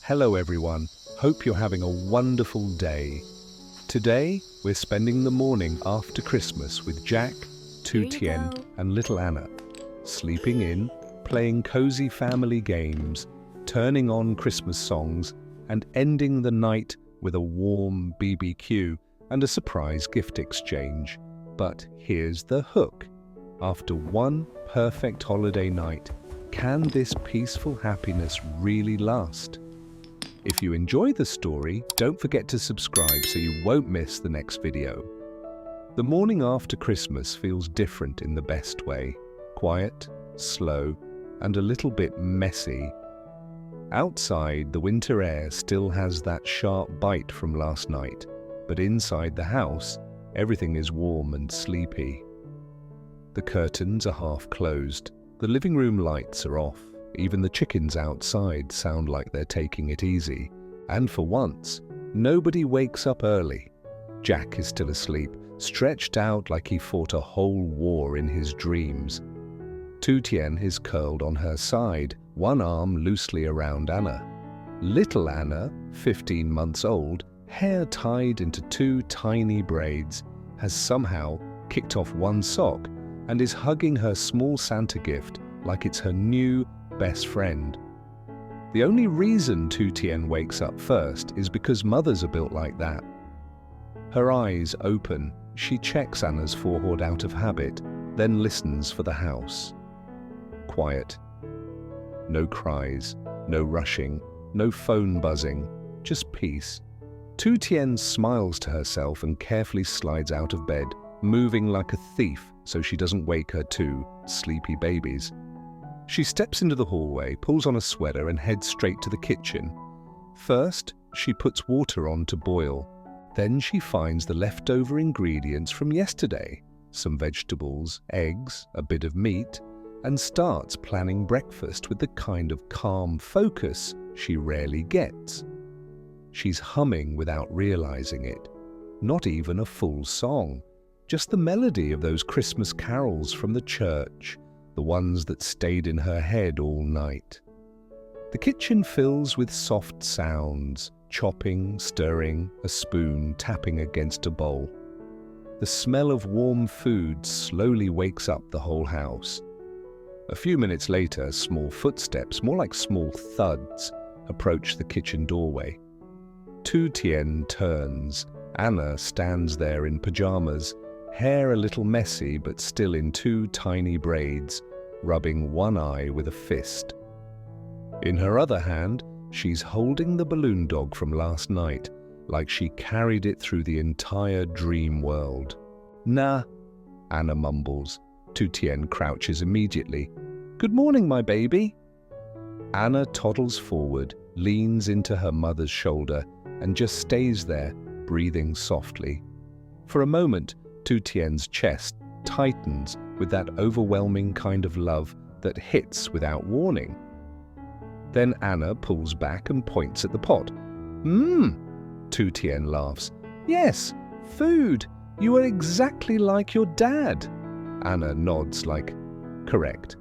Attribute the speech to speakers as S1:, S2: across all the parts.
S1: Hello everyone, hope you're having a wonderful day. Today, we're spending the morning after Christmas with Jack, Tu Tien and little Anna, sleeping in, playing cozy family games, turning on Christmas songs, and ending the night with a warm BBQ and a surprise gift exchange. But here's the hook. After one perfect holiday night, can this peaceful happiness really last? If you enjoy the story, don't forget to subscribe so you won't miss the next video. The morning after Christmas feels different in the best way. Quiet, slow, and a little bit messy. Outside, the winter air still has that sharp bite from last night, but inside the house, everything is warm and sleepy. The curtains are half closed, the living room lights are off, even the chickens outside sound like they're taking it easy, and for once, nobody wakes up early. Jack is still asleep, stretched out like he fought a whole war in his dreams. Tu Tien is curled on her side, one arm loosely around Anna. Little Anna, 15 months old, hair tied into two tiny braids, has somehow kicked off one sock and is hugging her small Santa gift like it's her new best friend. The only reason Tu Tien wakes up first is because mothers are built like that. Her eyes open, she checks Anna's forehead out of habit, then listens for the house. Quiet. No cries, no rushing, no phone buzzing, just peace. Tu Tien smiles to herself and carefully slides out of bed, moving like a thief so she doesn't wake her two sleepy babies. She steps into the hallway, pulls on a sweater and heads straight to the kitchen. First, she puts water on to boil. Then she finds the leftover ingredients from yesterday, some vegetables, eggs, a bit of meat, and starts planning breakfast with the kind of calm focus she rarely gets. She's humming without realizing it. Not even a full song, just the melody of those Christmas carols from the church, the ones that stayed in her head all night. The kitchen fills with soft sounds, chopping, stirring, a spoon tapping against a bowl. The smell of warm food slowly wakes up the whole house. A few minutes later, small footsteps, more like small thuds, approach the kitchen doorway. Tu Tien turns. Anna stands there in pajamas, hair a little messy but still in two tiny braids, rubbing one eye with a fist. In her other hand, she's holding the balloon dog from last night, like she carried it through the entire dream world. "Nah," Anna mumbles. Tu Tien crouches immediately. "Good morning, my baby." Anna toddles forward, leans into her mother's shoulder, and just stays there, breathing softly. For a moment, Tu Tien's chest tightens with that overwhelming kind of love that hits without warning. Then Anna pulls back and points at the pot. Tu Tien laughs. "Yes, food. You are exactly like your dad." Anna nods like, "Correct."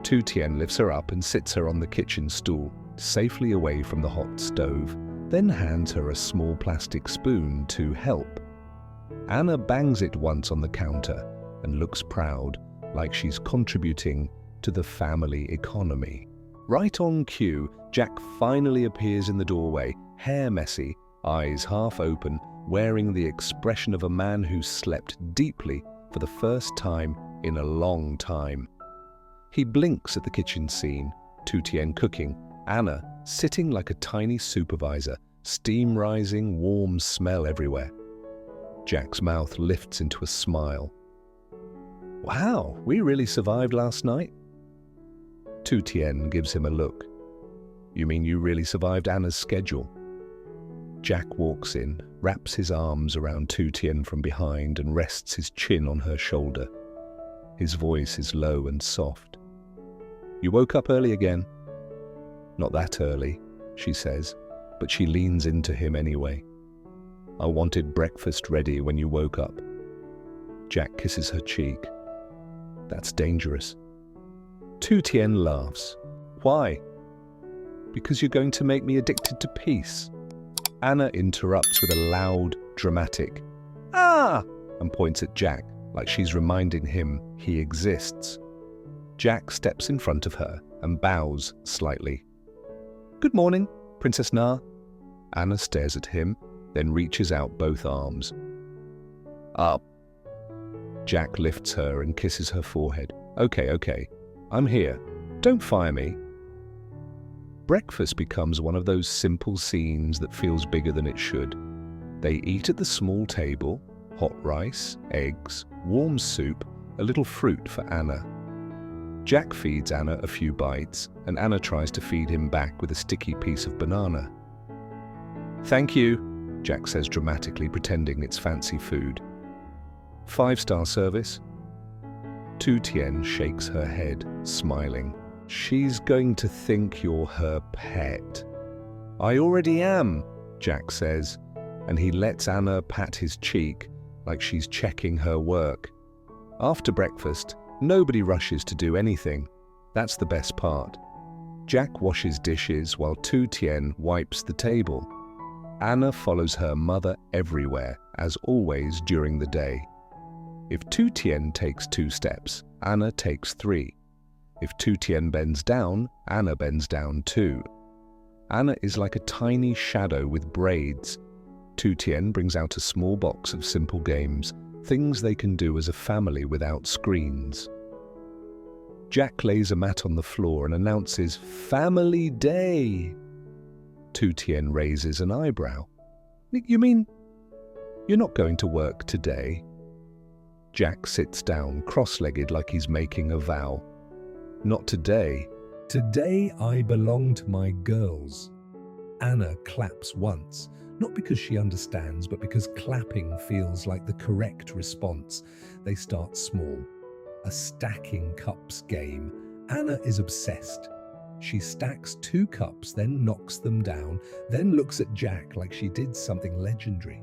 S1: Tu Tien lifts her up and sits her on the kitchen stool, safely away from the hot stove, then hands her a small plastic spoon to help. Anna bangs it once on the counter and looks proud, like she's contributing to the family economy. Right on cue, Jack finally appears in the doorway, hair messy, eyes half open, wearing the expression of a man who slept deeply for the first time in a long time. He blinks at the kitchen scene, Tu Tien cooking, Anna sitting like a tiny supervisor, steam rising, warm smell everywhere. Jack's mouth lifts into a smile. "Wow, we really survived last night?" Tu Tien gives him a look. "You mean you really survived Anna's schedule?" Jack walks in, wraps his arms around Tu Tien from behind and rests his chin on her shoulder. His voice is low and soft. "You woke up early again?" "Not that early," she says, but she leans into him anyway. "I wanted breakfast ready when you woke up." Jack kisses her cheek. "That's dangerous." Tu Tien laughs. "Why?" Because you're going to make me addicted to peace. Anna interrupts with a loud, dramatic, "Ah!" and points at Jack like she's reminding him he exists. Jack steps in front of her and bows slightly. "Good morning, Princess Na." Anna stares at him, then reaches out both arms. "Up." Jack lifts her and kisses her forehead. Okay, I'm here. Don't fire me." Breakfast becomes one of those simple scenes that feels bigger than it should. They eat at the small table, hot rice, eggs, warm soup, a little fruit for Anna. Jack feeds Anna a few bites, and Anna tries to feed him back with a sticky piece of banana. "Thank you," Jack says dramatically, pretending it's fancy food. "5-star service?" Tu Tien shakes her head, smiling. "She's going to think you're her pet." "I already am," Jack says, and he lets Anna pat his cheek like she's checking her work. After breakfast, nobody rushes to do anything. That's the best part. Jack washes dishes while Tu Tien wipes the table. Anna follows her mother everywhere, as always during the day. If Tu Tien takes 2 steps, Anna takes 3. If Tu Tien bends down, Anna bends down too. Anna is like a tiny shadow with braids. Tu Tien brings out a small box of simple games, things they can do as a family without screens. Jack lays a mat on the floor and announces, "Family Day!" Tu Tien raises an eyebrow. "You mean you're not going to work today?" Jack sits down, cross-legged like he's making a vow. "Not today. Today I belong to my girls." Anna claps once, not because she understands, but because clapping feels like the correct response. They start small. A stacking cups game. Anna is obsessed. She stacks 2 cups, then knocks them down, then looks at Jack like she did something legendary.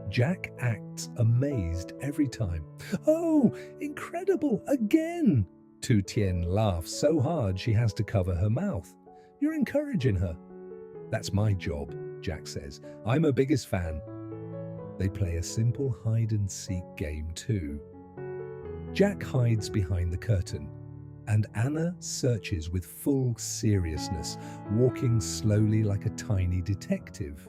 S1: Jack acts amazed every time. "Oh, incredible, again!" Tu Tien laughs so hard she has to cover her mouth. "You're encouraging her." "That's my job," Jack says. "I'm her biggest fan." They play a simple hide-and-seek game too. Jack hides behind the curtain, and Anna searches with full seriousness, walking slowly like a tiny detective.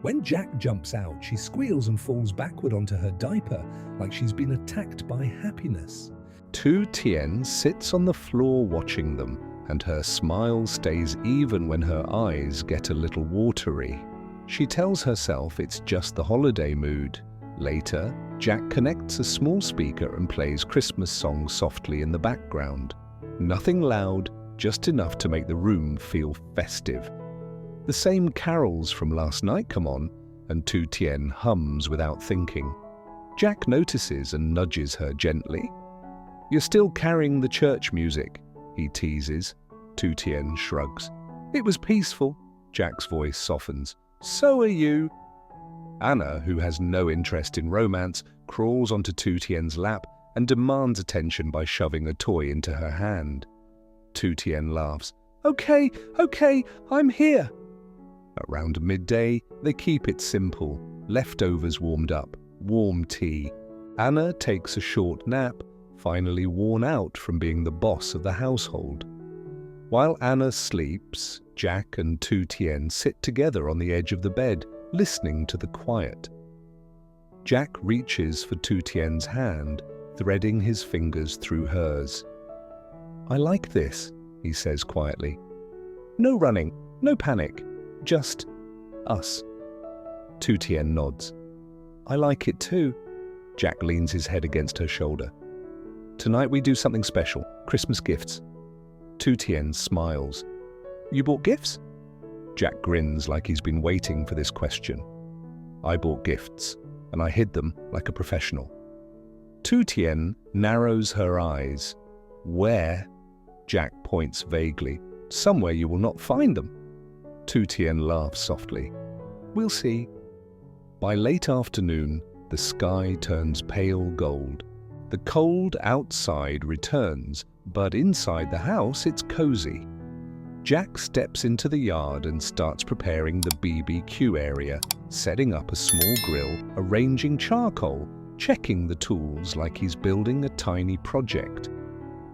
S1: When Jack jumps out, she squeals and falls backward onto her diaper, like she's been attacked by happiness. Tu Tien sits on the floor watching them, and her smile stays even when her eyes get a little watery. She tells herself it's just the holiday mood. Later, Jack connects a small speaker and plays Christmas songs softly in the background. Nothing loud, just enough to make the room feel festive. The same carols from last night come on, and Tu Tien hums without thinking. Jack notices and nudges her gently. "You're still carrying the church music," he teases. Tu Tien shrugs. "It was peaceful." Jack's voice softens. "So are you." Anna, who has no interest in romance, crawls onto Tu Tien's lap and demands attention by shoving a toy into her hand. Tu Tien laughs. Okay, I'm here." Around midday, they keep it simple. Leftovers warmed up, warm tea. Anna takes a short nap, finally worn out from being the boss of the household. While Anna sleeps, Jack and Tu Tien sit together on the edge of the bed, listening to the quiet. Jack reaches for Tu Tien's hand, threading his fingers through hers. "I like this," he says quietly. "No running, no panic, just us." Tu Tien nods. "I like it too." Jack leans his head against her shoulder. "Tonight we do something special, Christmas gifts." Tu Tien smiles. "You bought gifts?" Jack grins like he's been waiting for this question. "I bought gifts, and I hid them like a professional." Tu Tien narrows her eyes. "Where?" Jack points vaguely. "Somewhere you will not find them." Tu Tien laughs softly. "We'll see." By late afternoon, the sky turns pale gold. The cold outside returns, but inside the house it's cozy. Jack steps into the yard and starts preparing the BBQ area, setting up a small grill, arranging charcoal, checking the tools like he's building a tiny project.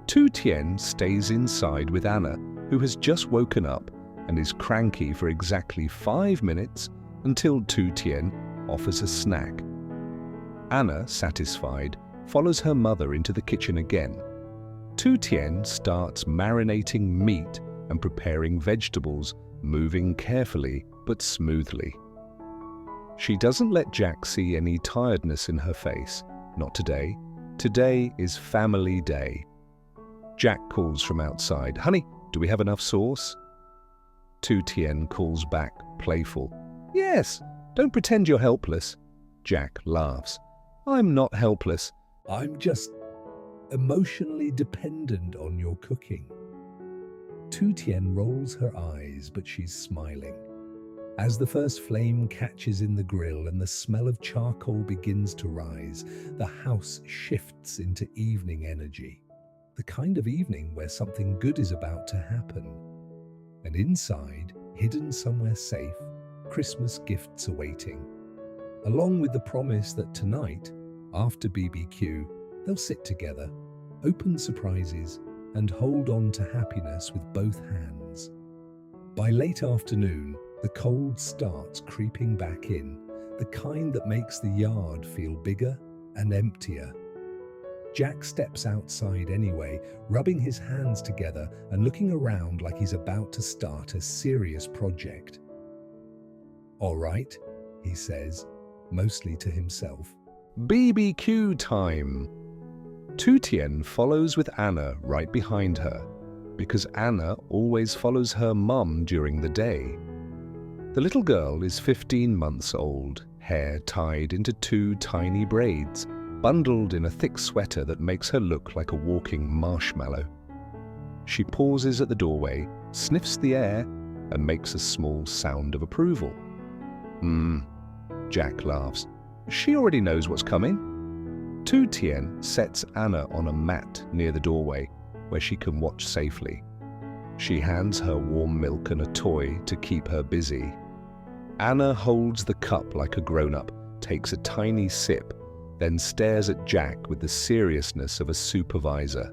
S1: Tu Tien stays inside with Anna, who has just woken up and is cranky for exactly 5 minutes until Tu Tien offers a snack. Anna, satisfied, follows her mother into the kitchen again. Tu Tien starts marinating meat and preparing vegetables, moving carefully but smoothly. She doesn't let Jack see any tiredness in her face. Not today. Today is family day. Jack calls from outside, "Honey, do we have enough sauce?" Tu Tien calls back, playful, "Yes, don't pretend you're helpless." Jack laughs. "I'm not helpless. I'm just emotionally dependent on your cooking." Tu Tien rolls her eyes, but she's smiling. As the first flame catches in the grill and the smell of charcoal begins to rise, the house shifts into evening energy. The kind of evening where something good is about to happen. And inside, hidden somewhere safe, Christmas gifts are waiting. Along with the promise that tonight, after BBQ, they'll sit together, open surprises, and hold on to happiness with both hands. By late afternoon, the cold starts creeping back in, the kind that makes the yard feel bigger and emptier. Jack steps outside anyway, rubbing his hands together and looking around like he's about to start a serious project. "All right," he says, mostly to himself. "BBQ time!" Tu Tien follows with Anna right behind her, because Anna always follows her mum during the day. The little girl is 15 months old, hair tied into 2 tiny braids, bundled in a thick sweater that makes her look like a walking marshmallow. She pauses at the doorway, sniffs the air, and makes a small sound of approval. Jack laughs. She already knows what's coming. Tu Tien sets Anna on a mat near the doorway, where she can watch safely. She hands her warm milk and a toy to keep her busy. Anna holds the cup like a grown-up, takes a tiny sip, then stares at Jack with the seriousness of a supervisor.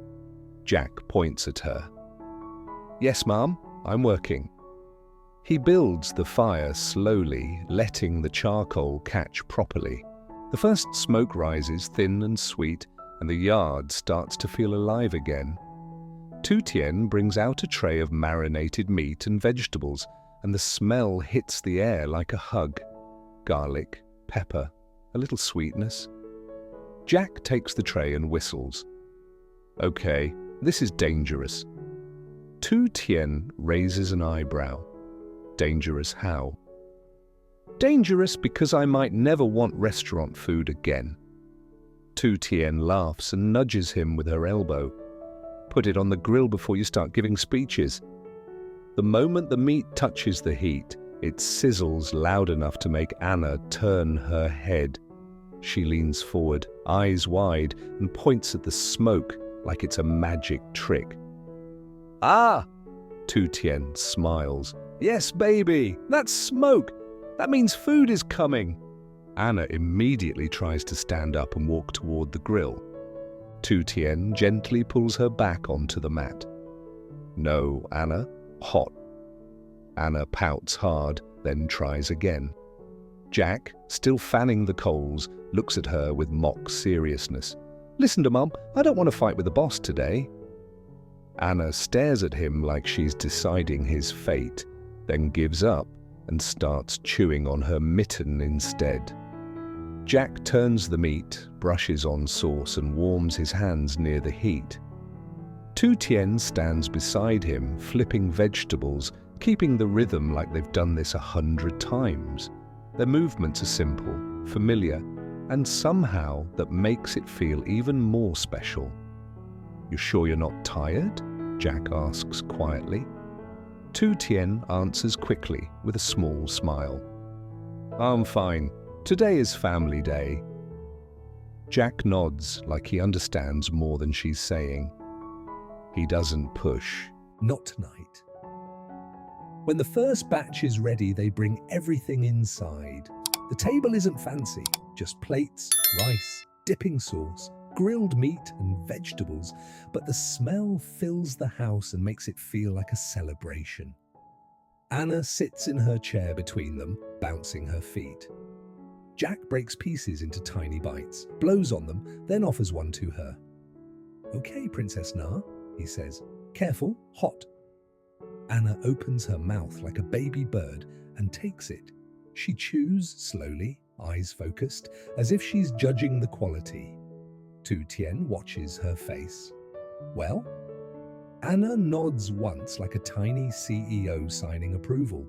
S1: Jack points at her. "Yes, Mom, I'm working." He builds the fire slowly, letting the charcoal catch properly. The first smoke rises thin and sweet, and the yard starts to feel alive again. Tu Tien brings out a tray of marinated meat and vegetables, and the smell hits the air like a hug. Garlic, pepper, a little sweetness. Jack takes the tray and whistles. "Okay, this is dangerous." Tu Tien raises an eyebrow. "Dangerous how?" "Dangerous because I might never want restaurant food again." Tu Tien laughs and nudges him with her elbow. "Put it on the grill before you start giving speeches." The moment the meat touches the heat, it sizzles loud enough to make Anna turn her head. She leans forward, eyes wide, and points at the smoke like it's a magic trick. "Ah!" Tu Tien smiles. "Yes, baby, that's smoke. That means food is coming." Anna immediately tries to stand up and walk toward the grill. Tu Tien gently pulls her back onto the mat. "No, Anna, hot." Anna pouts hard, then tries again. Jack, still fanning the coals, looks at her with mock seriousness. "Listen to Mum, I don't want to fight with the boss today." Anna stares at him like she's deciding his fate, then gives up and starts chewing on her mitten instead. Jack turns the meat, brushes on sauce and warms his hands near the heat. Tu Tien stands beside him, flipping vegetables, keeping the rhythm like they've done this 100 times. Their movements are simple, familiar, and somehow that makes it feel even more special. "You sure you're not tired?" Jack asks quietly. Tu Tien answers quickly with a small smile. "I'm fine. Today is family day." Jack nods like he understands more than she's saying. He doesn't push. "Not tonight." When the first batch is ready, they bring everything inside. The table isn't fancy, just plates, rice, dipping sauce, grilled meat and vegetables, but the smell fills the house and makes it feel like a celebration. Anna sits in her chair between them, bouncing her feet. Jack breaks pieces into tiny bites, blows on them, then offers one to her. "Okay, Princess Na," he says. "Careful, hot." Anna opens her mouth like a baby bird and takes it. She chews slowly, eyes focused, as if she's judging the quality. Tu Tien watches her face. "Well?" Anna nods once like a tiny CEO signing approval.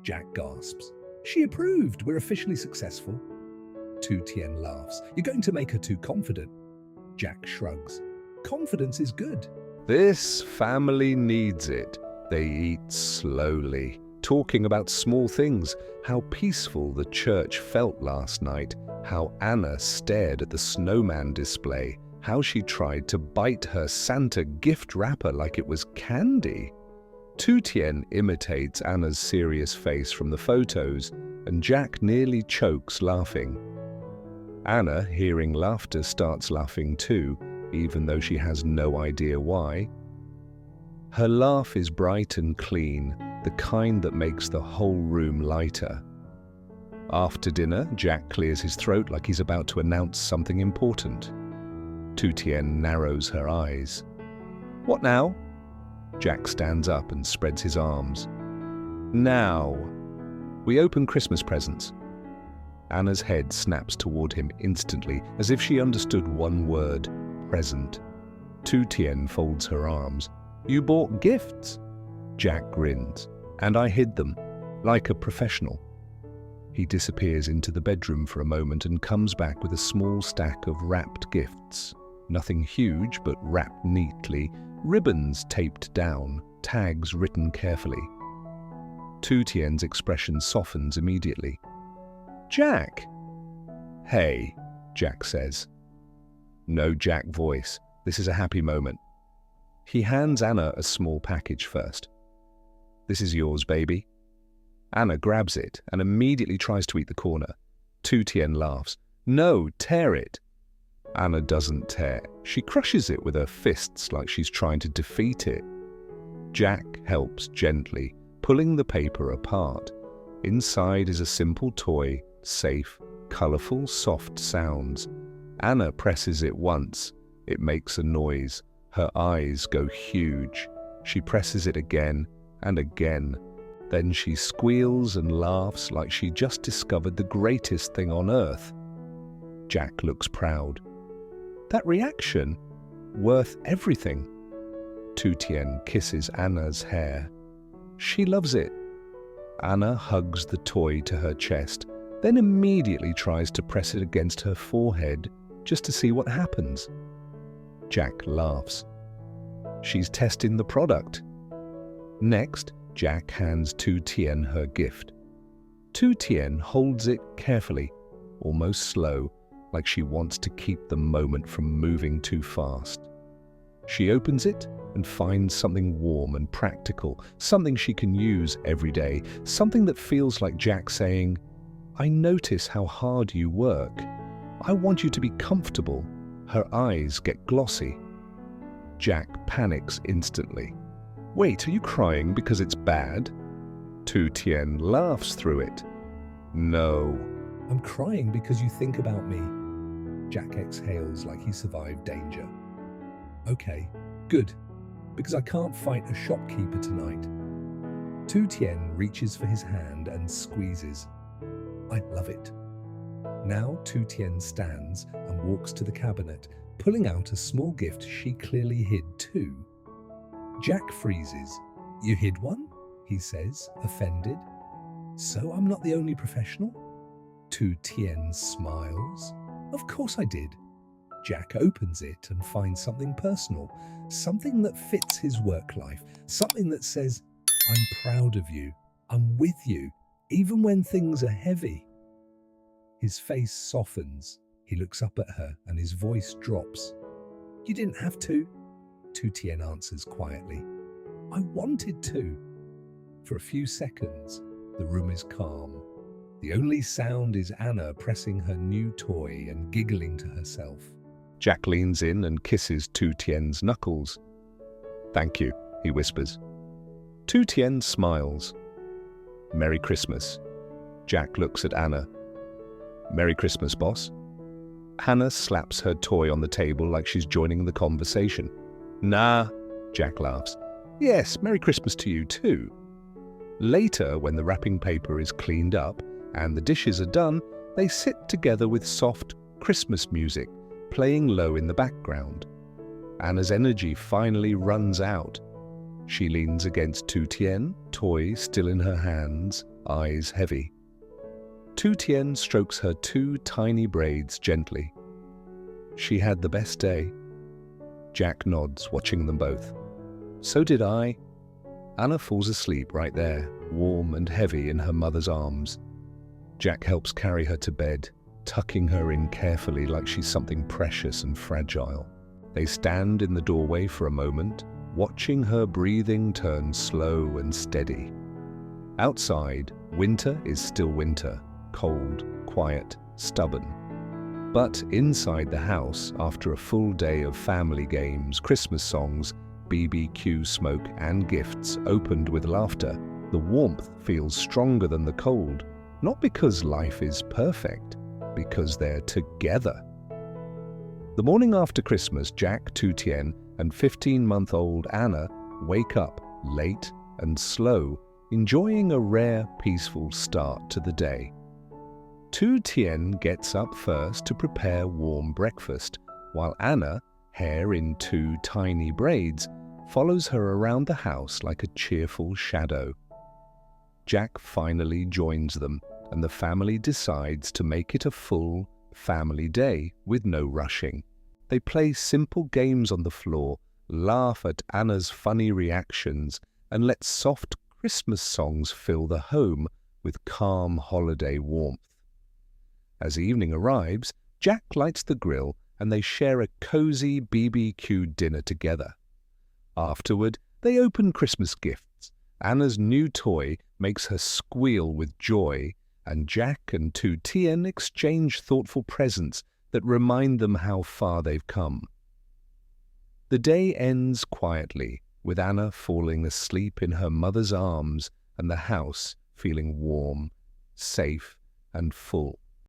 S1: Jack gasps. "She approved. We're officially successful." Tu Tien laughs. "You're going to make her too confident." Jack shrugs. "Confidence is good." This family needs it. They eat slowly, talking about small things, how peaceful the church felt last night, how Anna stared at the snowman display, how she tried to bite her Santa gift wrapper like it was candy. Tu Tien imitates Anna's serious face from the photos, and Jack nearly chokes laughing. Anna, hearing laughter, starts laughing too, even though she has no idea why. Her laugh is bright and clean, the kind that makes the whole room lighter. After dinner, Jack clears his throat like he's about to announce something important. Tu Tien narrows her eyes. "What now?" Jack stands up and spreads his arms. "Now, we open Christmas presents." Anna's head snaps toward him instantly, as if she understood one word: present. Tu Tien folds her arms. "You bought gifts?" Jack grins. "And I hid them, like a professional." He disappears into the bedroom for a moment and comes back with a small stack of wrapped gifts. Nothing huge, but wrapped neatly, ribbons taped down, tags written carefully. Tu Tien's expression softens immediately. "Jack!" "Hey," Jack says. No Jack voice. This is a happy moment. He hands Anna a small package first. "This is yours, baby." Anna grabs it and immediately tries to eat the corner. Tu Tien laughs. "No, tear it." Anna doesn't tear. She crushes it with her fists like she's trying to defeat it. Jack helps gently, pulling the paper apart. Inside is a simple toy, safe, colorful, soft sounds. Anna presses it once. It makes a noise. Her eyes go huge. She presses it again and again. Then she squeals and laughs like she just discovered the greatest thing on earth. Jack looks proud. That reaction, worth everything. Tu Tien kisses Anna's hair. She loves it. Anna hugs the toy to her chest, then immediately tries to press it against her forehead just to see what happens. Jack laughs. She's testing the product. Next, Jack hands Tu Tien her gift. Tu Tien holds it carefully, almost slow, like she wants to keep the moment from moving too fast. She opens it and finds something warm and practical, something she can use every day, something that feels like Jack saying, "I notice how hard you work. I want you to be comfortable." Her eyes get glossy. Jack panics instantly. "Wait, are you crying because it's bad?" Tu Tien laughs through it. "No. I'm crying because you think about me." Jack exhales like he survived danger. "Okay, good, because I can't fight a shopkeeper tonight." Tu Tien reaches for his hand and squeezes. "I love it." Now Tu Tien stands and walks to the cabinet, pulling out a small gift she clearly hid too. Jack freezes. "You hid one?" he says, offended. "So I'm not the only professional?" Tu Tien smiles. "Of course I did." Jack opens it and finds something personal, something that fits his work life, something that says, "I'm proud of you, I'm with you, even when things are heavy." His face softens. He looks up at her and his voice drops. "You didn't have to," Tu Tien answers quietly. "I wanted to." For a few seconds, the room is calm. The only sound is Anna pressing her new toy and giggling to herself. Jack leans in and kisses Tu Tien's knuckles. "Thank you," he whispers. Tu Tien smiles. "Merry Christmas." Jack looks at Anna. "Merry Christmas, boss." Hannah slaps her toy on the table like she's joining the conversation. "Nah," Jack laughs. "Yes, Merry Christmas to you too." Later, when the wrapping paper is cleaned up and the dishes are done, they sit together with soft Christmas music playing low in the background. Anna's energy finally runs out. She leans against Tu Tien, toy still in her hands, eyes heavy. Tu Tien strokes her two tiny braids gently. "She had the best day." Jack nods, watching them both. "So did I." Anna falls asleep right there, warm and heavy in her mother's arms. Jack helps carry her to bed, tucking her in carefully like she's something precious and fragile. They stand in the doorway for a moment, watching her breathing turn slow and steady. Outside, winter is still winter, cold, quiet, stubborn. But inside the house, after a full day of family games, Christmas songs, BBQ smoke and gifts opened with laughter, the warmth feels stronger than the cold, not because life is perfect, because they're together. The morning after Christmas, Jack, Tu Tien, and 15-month-old Anna wake up late and slow, enjoying a rare, peaceful start to the day. Tu Tien gets up first to prepare warm breakfast, while Anna, hair in two tiny braids, follows her around the house like a cheerful shadow. Jack finally joins them, and the family decides to make it a full family day with no rushing. They play simple games on the floor, laugh at Anna's funny reactions, and let soft Christmas songs fill the home with calm holiday warmth. As evening arrives, Jack lights the grill and they share a cozy BBQ dinner together. Afterward, they open Christmas gifts. Anna's new toy makes her squeal with joy, and Jack and Tu Tien exchange thoughtful presents that remind them how far they've come. The day ends quietly, with Anna falling asleep in her mother's arms and the house feeling warm, safe, and full.